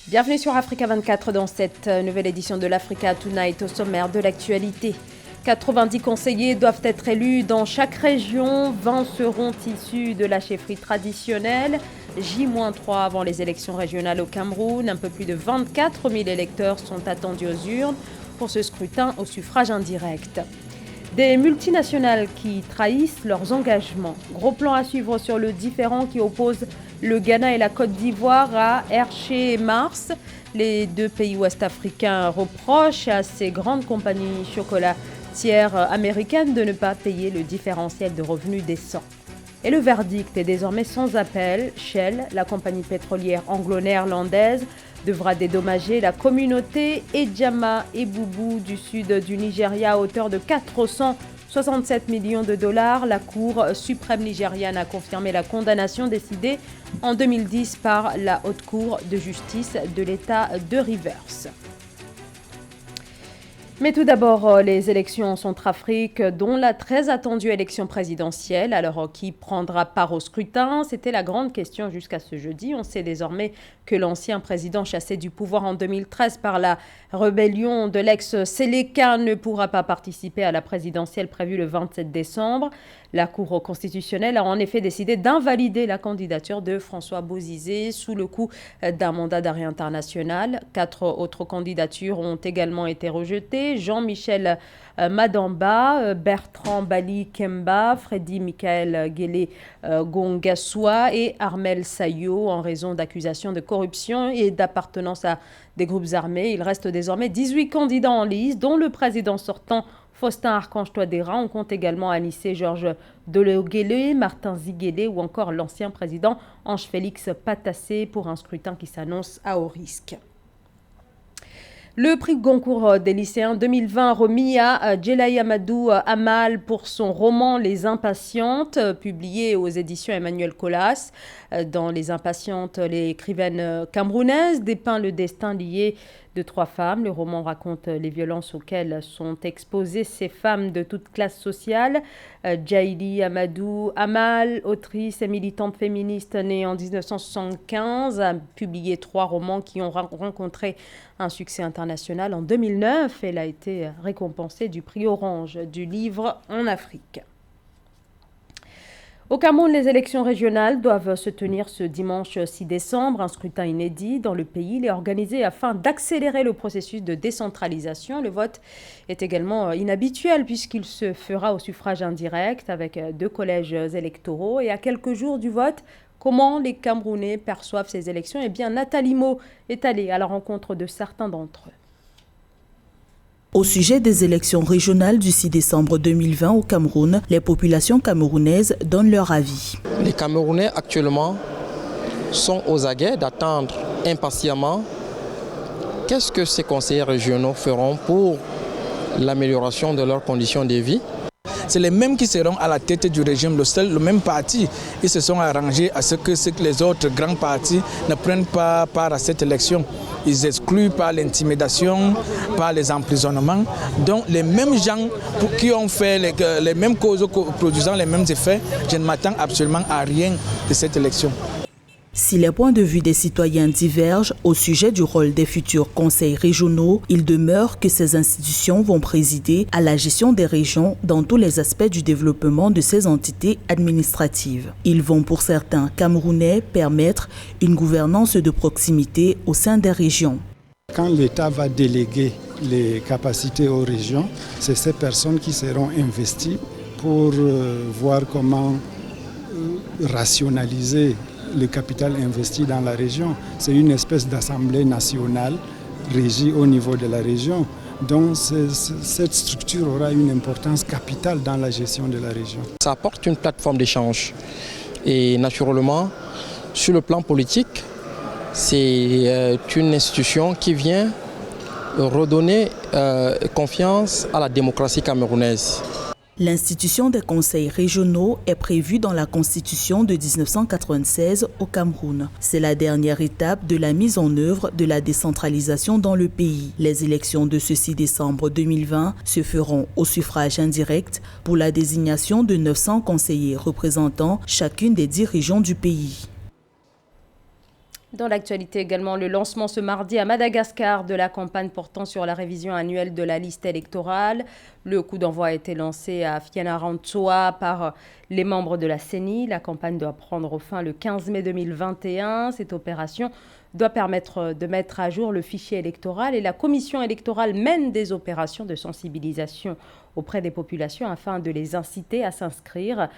Bienvenue sur Africa 24 dans cette nouvelle édition de l'Africa Tonight au sommaire de l'actualité. 90 conseillers doivent être élus dans chaque région. 20 seront issus de la chefferie traditionnelle. J-3 avant les élections régionales au Cameroun. Un peu plus de 24 000 électeurs sont attendus aux urnes pour ce scrutin au suffrage indirect. Des multinationales qui trahissent leurs engagements. Gros plan à suivre sur le différend qui oppose le Ghana et la Côte d'Ivoire à Hershey et Mars. Les deux pays ouest-africains reprochent à ces grandes compagnies chocolatières américaines de ne pas payer le différentiel de revenus décent. Et le verdict est désormais sans appel. Shell, la compagnie pétrolière anglo-néerlandaise, devra dédommager la communauté Edjama et Boubou du sud du Nigeria à hauteur de 467 millions de dollars. La Cour suprême nigériane a confirmé la condamnation décidée en 2010 par la Haute Cour de justice de l'État de Rivers. Mais tout d'abord, les élections en Centrafrique, dont la très attendue élection présidentielle. Alors, qui prendra part au scrutin? C'était la grande question jusqu'à ce jeudi. On sait désormais que l'ancien président chassé du pouvoir en 2013 par la rébellion de l'ex-Séléka ne pourra pas participer à la présidentielle prévue le 27 décembre. La Cour constitutionnelle a en effet décidé d'invalider la candidature de François Bozizé sous le coup d'un mandat d'arrêt international. 4 autres candidatures ont également été rejetées. Jean-Michel Madamba, Bertrand Bali Kemba, Freddy Michael Guélé Gongassoua et Armel Sayo en raison d'accusations de corruption et d'appartenance à des groupes armés. Il reste désormais 18 candidats en lice, dont le président sortant Faustin Archange Touadéra. On compte également Anissé Georges Deleguélé, Martin Ziguélé ou encore l'ancien président Ange-Félix Patassé pour un scrutin qui s'annonce à haut risque. Le prix Goncourt des lycéens 2020 remis à Djelaï Amadou Amal pour son roman Les Impatientes, publié aux éditions Emmanuel Colas. Dans Les Impatientes, l'écrivaine camerounaise dépeint le destin lié de 3 femmes. Le roman raconte les violences auxquelles sont exposées ces femmes de toute classe sociale. Djelaï Amadou Amal, autrice et militante féministe née en 1975, a publié 3 romans qui ont rencontré un succès international. En 2009, elle a été récompensée du prix Orange du livre en Afrique. Au Cameroun, les élections régionales doivent se tenir ce dimanche 6 décembre. Un scrutin inédit dans le pays. Il est organisé afin d'accélérer le processus de décentralisation. Le vote est également inhabituel puisqu'il se fera au suffrage indirect avec 2 collèges électoraux. Et à quelques jours du vote, comment les Camerounais perçoivent ces élections? Eh bien, Nathalie Mo est allée à la rencontre de certains d'entre eux. Au sujet des élections régionales du 6 décembre 2020 au Cameroun, les populations camerounaises donnent leur avis. Les Camerounais actuellement sont aux aguets d'attendre impatiemment qu'est-ce que ces conseillers régionaux feront pour l'amélioration de leurs conditions de vie. C'est les mêmes qui seront à la tête du régime, le même parti. Ils se sont arrangés à ce que les autres grands partis ne prennent pas part à cette élection. Ils excluent par l'intimidation, par les emprisonnements. Donc les mêmes gens qui ont fait les mêmes causes produisant les mêmes effets, je ne m'attends absolument à rien de cette élection. Si les points de vue des citoyens divergent au sujet du rôle des futurs conseils régionaux, il demeure que ces institutions vont présider à la gestion des régions dans tous les aspects du développement de ces entités administratives. Ils vont pour certains Camerounais permettre une gouvernance de proximité au sein des régions. Quand l'État va déléguer les capacités aux régions, c'est ces personnes qui seront investies pour voir comment rationaliser le capital investi dans la région. C'est une espèce d'assemblée nationale régie au niveau de la région. Donc cette structure aura une importance capitale dans la gestion de la région. Ça apporte une plateforme d'échange. Et naturellement, sur le plan politique, c'est une institution qui vient redonner confiance à la démocratie camerounaise. L'institution des conseils régionaux est prévue dans la Constitution de 1996 au Cameroun. C'est la dernière étape de la mise en œuvre de la décentralisation dans le pays. Les élections de ce 6 décembre 2020 se feront au suffrage indirect pour la désignation de 900 conseillers représentant chacune des 10 régions du pays. Dans l'actualité également, le lancement ce mardi à Madagascar de la campagne portant sur la révision annuelle de la liste électorale. Le coup d'envoi a été lancé à Fianarantsoa par les membres de la CENI. La campagne doit prendre fin le 15 mai 2021. Cette opération doit permettre de mettre à jour le fichier électoral et la commission électorale mène des opérations de sensibilisation auprès des populations afin de les inciter à s'inscrire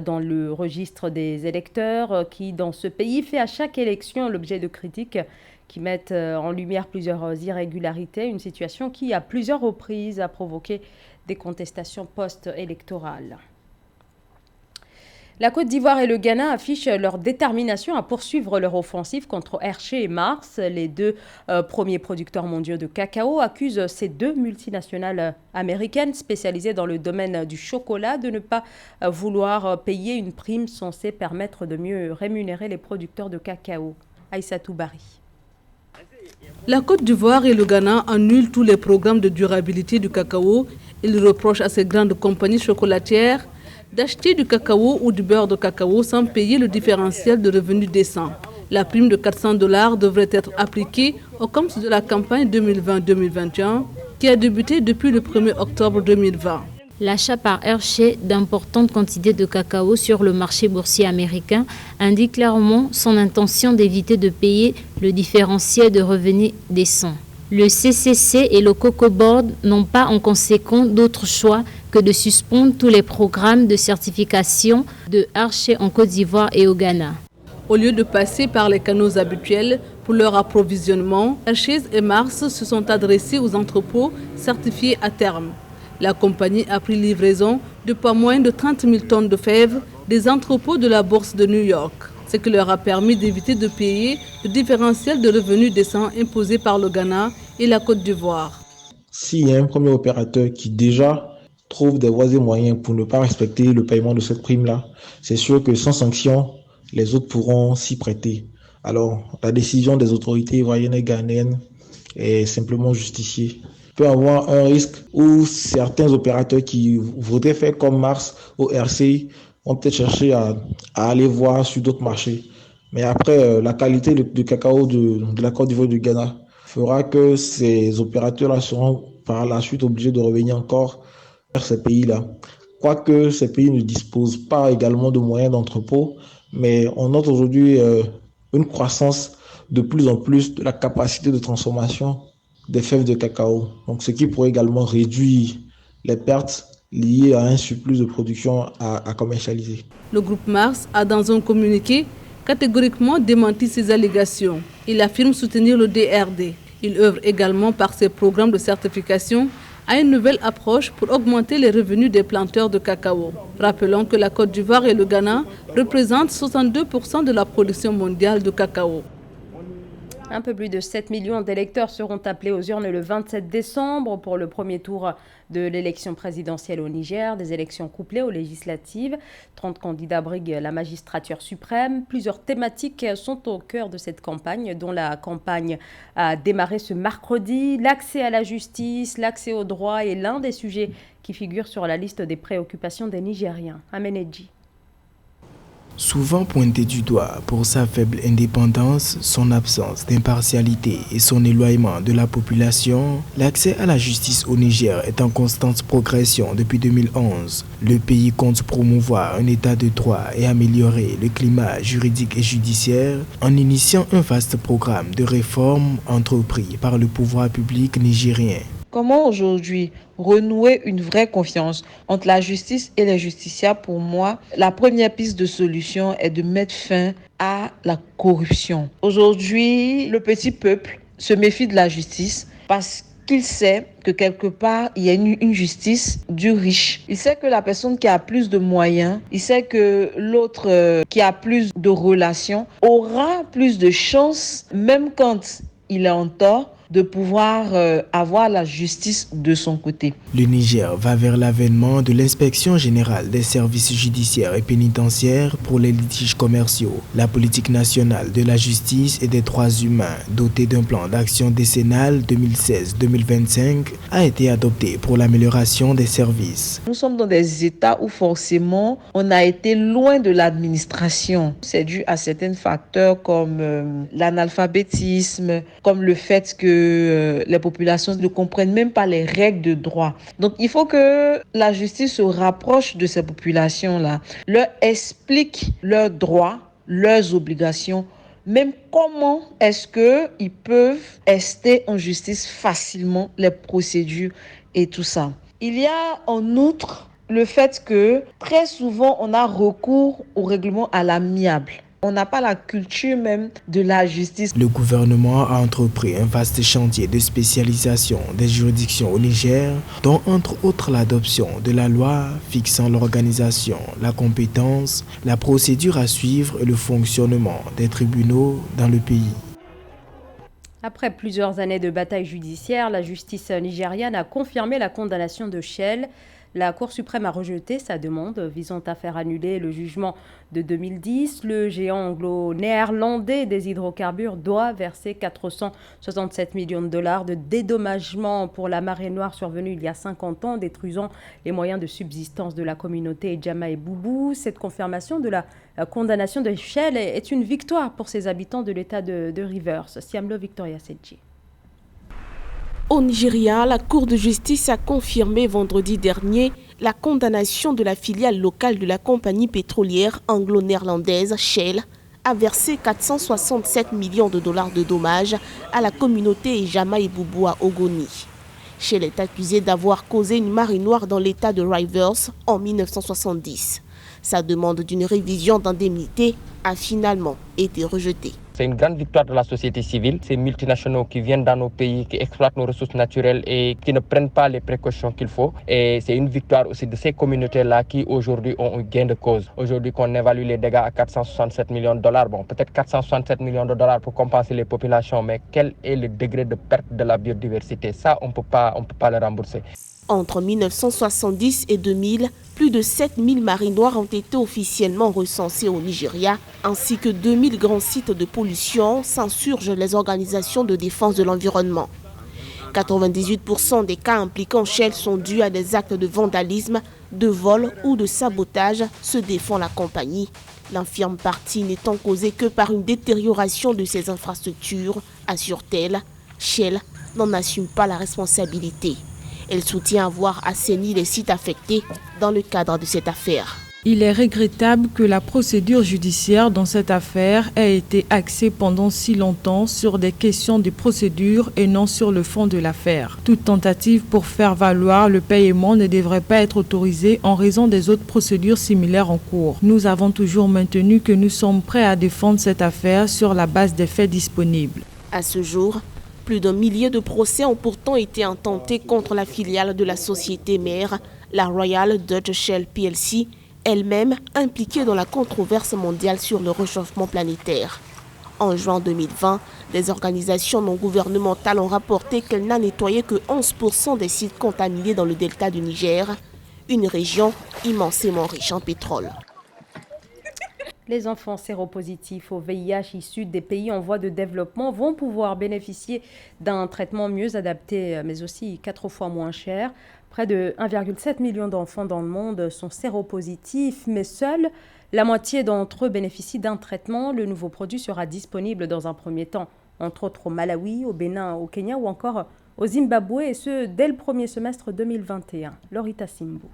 dans le registre des électeurs qui, dans ce pays, fait à chaque élection l'objet de critiques qui mettent en lumière plusieurs irrégularités, une situation qui, à plusieurs reprises, a provoqué des contestations post-électorales. La Côte d'Ivoire et le Ghana affichent leur détermination à poursuivre leur offensive contre Hershey et Mars. Les deux premiers producteurs mondiaux de cacao accusent ces deux multinationales américaines spécialisées dans le domaine du chocolat de ne pas vouloir payer une prime censée permettre de mieux rémunérer les producteurs de cacao. Aïssatou Bari. La Côte d'Ivoire et le Ghana annulent tous les programmes de durabilité du cacao. Ils reprochent à ces grandes compagnies chocolatières d'acheter du cacao ou du beurre de cacao sans payer le différentiel de revenus décent. La prime de $400 devrait être appliquée au compte de la campagne 2020-2021 qui a débuté depuis le 1er octobre 2020. L'achat par Hershey d'importantes quantités de cacao sur le marché boursier américain indique clairement son intention d'éviter de payer le différentiel de revenus décent. Le CCC et le Cocoa Board n'ont pas en conséquence d'autre choix que de suspendre tous les programmes de certification de Hershey en Côte d'Ivoire et au Ghana. Au lieu de passer par les canaux habituels pour leur approvisionnement, Hershey et Mars se sont adressés aux entrepôts certifiés à terme. La compagnie a pris livraison de pas moins de 30 000 tonnes de fèves des entrepôts de la bourse de New York, ce qui leur a permis d'éviter de payer le différentiel de revenus décent imposé par le Ghana et la Côte d'Ivoire. S'il y a un premier opérateur qui déjà trouve des voies et moyens pour ne pas respecter le paiement de cette prime-là, c'est sûr que sans sanction, les autres pourront s'y prêter. Alors, la décision des autorités ivoiriennes et ghanéennes est simplement justifiée. Il peut y avoir un risque où certains opérateurs qui voudraient faire comme Mars ou RCI vont peut-être chercher à aller voir sur d'autres marchés. Mais après, la qualité du cacao de la Côte d'Ivoire et du Ghana fera que ces opérateurs-là seront par la suite obligés de revenir encore vers ces pays-là. Quoique ces pays ne disposent pas également de moyens d'entrepôt, mais on note aujourd'hui une croissance de plus en plus de la capacité de transformation des fèves de cacao. Donc, ce qui pourrait également réduire les pertes liées à un surplus de production à commercialiser. Le groupe Mars a, dans un communiqué, catégoriquement démenti ces allégations. Il affirme soutenir le DRD. Il œuvre également par ses programmes de certification à une nouvelle approche pour augmenter les revenus des planteurs de cacao. Rappelons que la Côte d'Ivoire et le Ghana représentent 62% de la production mondiale de cacao. Un peu plus de 7 millions d'électeurs seront appelés aux urnes le 27 décembre pour le premier tour de l'élection présidentielle au Niger, des élections couplées aux législatives. 30 candidats briguent la magistrature suprême. Plusieurs thématiques sont au cœur de cette campagne, dont la campagne a démarré ce mercredi. L'accès à la justice, l'accès au droit est l'un des sujets qui figurent sur la liste des préoccupations des Nigériens. Amenedji. Souvent pointé du doigt pour sa faible indépendance, son absence d'impartialité et son éloignement de la population, l'accès à la justice au Niger est en constante progression depuis 2011. Le pays compte promouvoir un état de droit et améliorer le climat juridique et judiciaire en initiant un vaste programme de réformes entrepris par le pouvoir public nigérien. Comment aujourd'hui renouer une vraie confiance entre la justice et les justiciables? Pour moi, la première piste de solution est de mettre fin à la corruption. Aujourd'hui, le petit peuple se méfie de la justice parce qu'il sait que quelque part, il y a une justice du riche. Il sait que la personne qui a plus de moyens, il sait que l'autre qui a plus de relations aura plus de chances, même quand il est en tort, de pouvoir avoir la justice de son côté. Le Niger va vers l'avènement de l'inspection générale des services judiciaires et pénitentiaires pour les litiges commerciaux. La politique nationale de la justice et des droits humains, dotée d'un plan d'action décennal 2016-2025, a été adoptée pour l'amélioration des services. Nous sommes dans des États où forcément on a été loin de l'administration. C'est dû à certains facteurs comme l'analphabétisme, comme le fait que les populations ne comprennent même pas les règles de droit. Donc il faut que la justice se rapproche de ces populations-là, leur explique leurs droits, leurs obligations, même comment est-ce qu'ils peuvent rester en justice facilement, les procédures et tout ça. Il y a en outre le fait que très souvent on a recours au règlement à l'amiable. On n'a pas la culture même de la justice. Le gouvernement a entrepris un vaste chantier de spécialisation des juridictions au Niger, dont entre autres l'adoption de la loi fixant l'organisation, la compétence, la procédure à suivre et le fonctionnement des tribunaux dans le pays. Après plusieurs années de bataille judiciaire, la justice nigériane a confirmé la condamnation de Shell. La Cour suprême a rejeté sa demande visant à faire annuler le jugement de 2010. Le géant anglo-néerlandais des hydrocarbures doit verser 467 millions de dollars de dédommagement pour la marée noire survenue il y a 50 ans, détruisant les moyens de subsistance de la communauté Jama et Boubou. Cette confirmation de la condamnation de Shell est une victoire pour ses habitants de l'état de Rivers. Siamlo Victoria Sedji. Au Nigeria, la Cour de justice a confirmé vendredi dernier la condamnation de la filiale locale de la compagnie pétrolière anglo-néerlandaise Shell à verser 467 millions de dollars de dommages à la communauté Jama et Boubou à Ogoni. Shell est accusée d'avoir causé une marée noire dans l'état de Rivers en 1970. Sa demande d'une révision d'indemnité a finalement été rejetée. C'est une grande victoire de la société civile. Ces multinationaux qui viennent dans nos pays, qui exploitent nos ressources naturelles et qui ne prennent pas les précautions qu'il faut. Et c'est une victoire aussi de ces communautés-là qui aujourd'hui ont un gain de cause. Aujourd'hui qu'on évalue les dégâts à 467 millions de dollars. Bon, peut-être 467 millions de dollars pour compenser les populations, mais quel est le degré de perte de la biodiversité? Ça, on peut pas le rembourser. Entre 1970 et 2000, plus de 7000 marées noires ont été officiellement recensées au Nigeria, ainsi que 2000 grands sites de pollution, s'insurgent les organisations de défense de l'environnement. 98% des cas impliquant Shell sont dus à des actes de vandalisme, de vol ou de sabotage, se défend la compagnie. L'infirme partie n'étant causée que par une détérioration de ses infrastructures, assure-t-elle, Shell n'en assume pas la responsabilité. Elle soutient avoir assaini les sites affectés dans le cadre de cette affaire. Il est regrettable que la procédure judiciaire dans cette affaire ait été axée pendant si longtemps sur des questions de procédure et non sur le fond de l'affaire. Toute tentative pour faire valoir le paiement ne devrait pas être autorisée en raison des autres procédures similaires en cours. Nous avons toujours maintenu que nous sommes prêts à défendre cette affaire sur la base des faits disponibles. À ce jour, plus d'un millier de procès ont pourtant été intentés contre la filiale de la société mère, la Royal Dutch Shell plc, elle-même impliquée dans la controverse mondiale sur le réchauffement planétaire. En juin 2020, des organisations non gouvernementales ont rapporté qu'elle n'a nettoyé que 11% des sites contaminés dans le delta du Niger, une région immensément riche en pétrole. Les enfants séropositifs au VIH issus des pays en voie de développement vont pouvoir bénéficier d'un traitement mieux adapté, mais aussi 4 fois moins cher. Près de 1,7 million d'enfants dans le monde sont séropositifs, mais seule la moitié d'entre eux bénéficient d'un traitement. Le nouveau produit sera disponible dans un premier temps, entre autres au Malawi, au Bénin, au Kenya ou encore au Zimbabwe, et ce dès le premier semestre 2021. Lorita Simbo.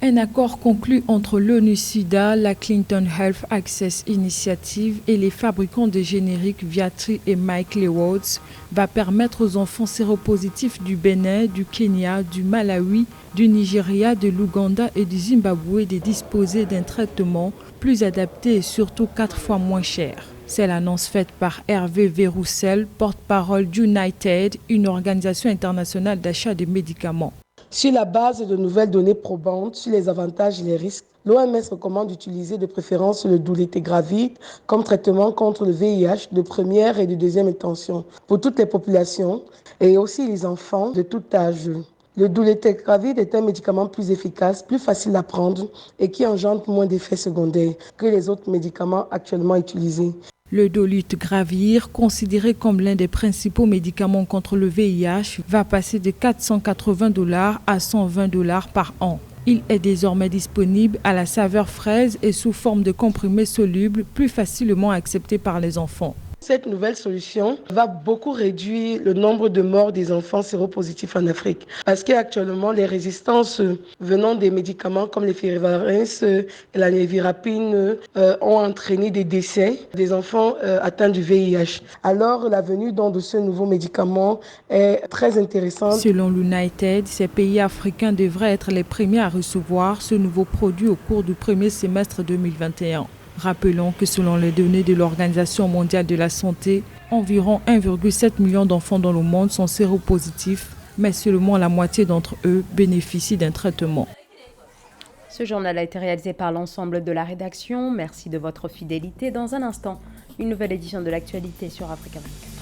Un accord conclu entre l'ONU-SIDA, la Clinton Health Access Initiative et les fabricants de génériques Viatri et Mike Lewards va permettre aux enfants séropositifs du Bénin, du Kenya, du Malawi, du Nigeria, de l'Ouganda et du Zimbabwe de disposer d'un traitement plus adapté et surtout 4 fois moins cher. C'est l'annonce faite par Hervé Véroussel, porte-parole d'United, une organisation internationale d'achat de médicaments. Sur la base de nouvelles données probantes sur les avantages et les risques L'OMS recommande d'utiliser de préférence le dolutegravir comme traitement contre le VIH de première et de deuxième intention pour toutes les populations et aussi les enfants de tout âge. Le dolutegravir est un médicament plus efficace, plus facile à prendre et qui engendre moins d'effets secondaires que les autres médicaments actuellement utilisés. Le dolutegravir, considéré comme l'un des principaux médicaments contre le VIH, va passer de $480 à $120 par an. Il est désormais disponible à la saveur fraise et sous forme de comprimés solubles, plus facilement acceptés par les enfants. Cette nouvelle solution va beaucoup réduire le nombre de morts des enfants séropositifs en Afrique. Parce qu'actuellement, les résistances venant des médicaments comme les firivarins et la nevirapine ont entraîné des décès des enfants atteints du VIH. Alors, la venue de ce nouveau médicament est très intéressante. Selon l'United, ces pays africains devraient être les premiers à recevoir ce nouveau produit au cours du premier semestre 2021. Rappelons que selon les données de l'Organisation mondiale de la santé, environ 1,7 million d'enfants dans le monde sont séropositifs, mais seulement la moitié d'entre eux bénéficient d'un traitement. Ce journal a été réalisé par l'ensemble de la rédaction. Merci de votre fidélité. Dans un instant, une nouvelle édition de l'actualité sur Africa 24.